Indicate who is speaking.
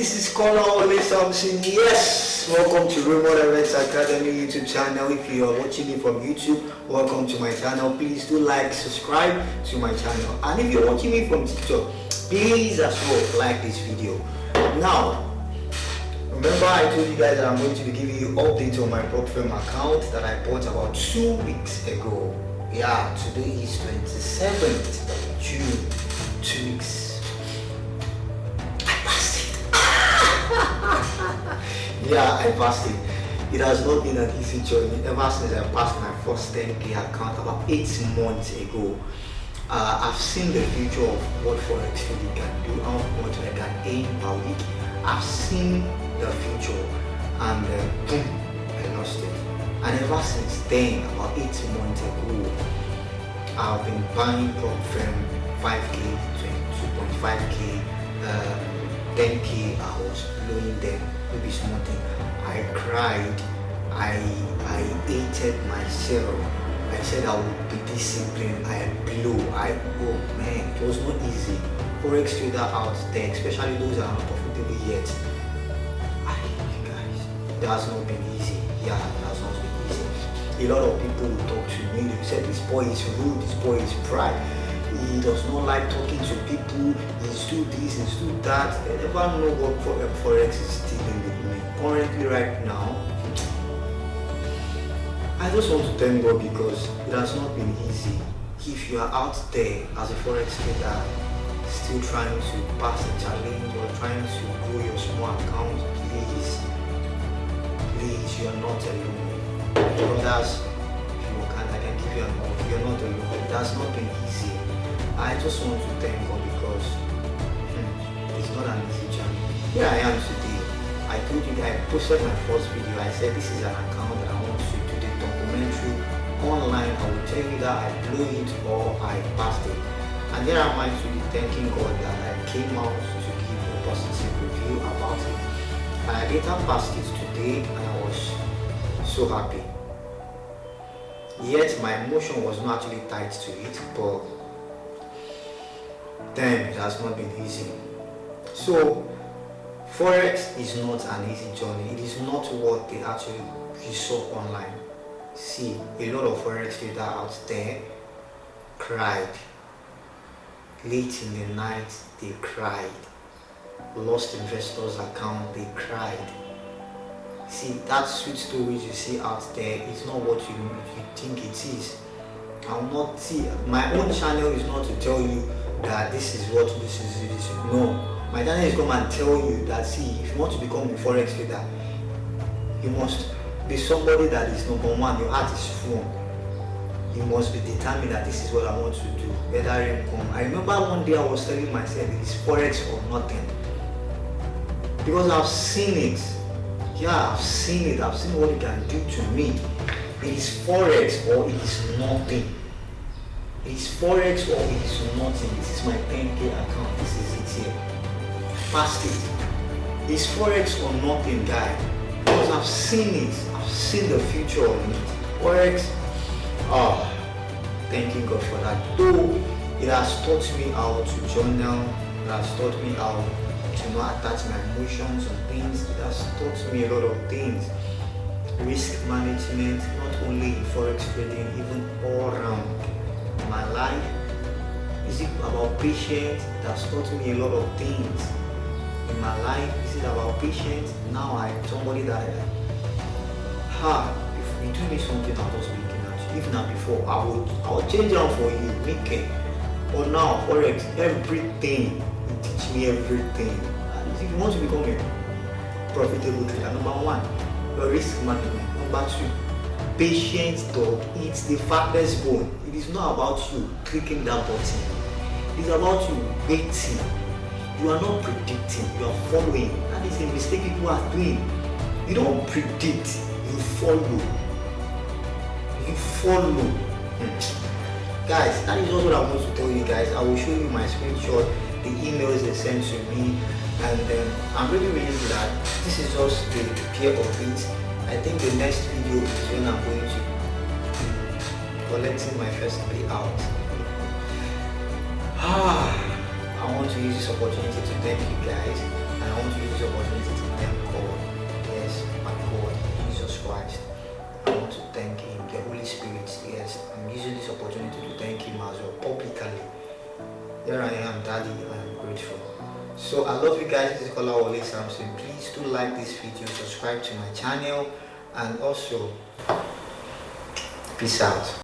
Speaker 1: this is Connor Ole Samson. Yes, welcome to Raymond Events Academy YouTube channel. If you are watching me from YouTube, welcome to my channel. Please do like, subscribe to my channel. And if you're watching me from TikTok, please as well like this video. Now, remember I told you guys that I'm going to be giving you updates on my prop firm account that I bought about 2 weeks ago. Yeah, today is 27th of June, 2 weeks. Yeah, I passed it. It has not been an easy journey ever since I passed my first 10K account about 8 months ago. I've seen the future of what Forex trading can do, how much I can earn per week. I've seen the future and boom, I lost it. And ever since then, about 8 months ago, I've been buying prop firm 5K, 2.5K, 10K. I was blowing them. Maybe something. I cried. I hated myself. I said I would be disciplined. I blew. Oh man, it was not easy. Forex trader out there, especially those that are not profitable yet. Guys, it has not been easy. Yeah, it has not been easy. A lot of people will talk to me. They said this boy is rude. This boy is pride. He does not like talking to people. He's do this, he's do that. I never know what Forex is dealing with me. Currently, right now, I just want to thank God because it has not been easy. If you are out there as a Forex trader, still trying to pass a challenge or trying to grow your small account, please, you are not alone. Brothers, if you can, I can give you an offer. You are not alone. It has not been easy. I just want to thank God because it's not an easy journey. Here I am today. I told you guys, I posted my first video. I said this is an account that I want to do the documentary online. I will tell you that I blew it or I passed it. And here am I to be thanking God that I came out to give a positive review about it. And I later passed it today and I was so happy. Yet my emotion was not actually tied to it, but damn, it has not been easy. So Forex is not an easy journey. It is not what they actually saw online. See, a lot of Forex traders out there cried. Late in the night, they cried. Lost investors' account, they cried. See, that sweet stories you see out there is not what you think it is. I will not see. My own channel is not to tell you that this is what this is. No, my channel is come and tell you that, see, if you want to become a Forex trader, you must be somebody that is number one. Your heart is strong. You must be determined that this is what I want to do, whether income. I remember one day I was telling myself it is Forex or nothing, because I've seen it. Yeah, I've seen it. I've seen what it can do to me. It is Forex or it is nothing. It is Forex or it is nothing. This is my 10K account. This is it here. Past it. It's Forex or nothing, guy. Because I've seen it. I've seen the future of it. Forex. Thanking God for that. Though it has taught me how to journal. It has taught me how to not attach my emotions on things. It has taught me a lot of things. Risk management, not only in Forex trading, even all around my life. Is it about patience? It has taught me a lot of things in my life. Is it about patience? Now I'm somebody that if you do me something, I'll just be looking at you. If not before, I'll change down for you, make it. But now Forex, everything, you teach me everything. And if you want to become a profitable trader, number one, your risk management. Number two, patience dog eats the fattest bone. It is not about you clicking that button. It is about you waiting. You are not predicting, you are following. That is the mistake people are doing. You don't predict, you follow. You follow. Guys, that is also what I want to tell you guys. I will show you my screenshot, the emails they sent to me, and I'm really glad. This is just the pair of it. I think the next video is when I'm going to be collecting my first payout. I want to use this opportunity to thank you guys, and I want to use this opportunity to thank God. Yes, my God, Jesus Christ. I want to thank Him, the Holy Spirit. Yes, I'm using this opportunity to thank Him as well publicly. Here I am, Daddy, I am grateful. So I love you guys. This is Kola Wole Samson. Please do like this video, subscribe to my channel, and also peace out.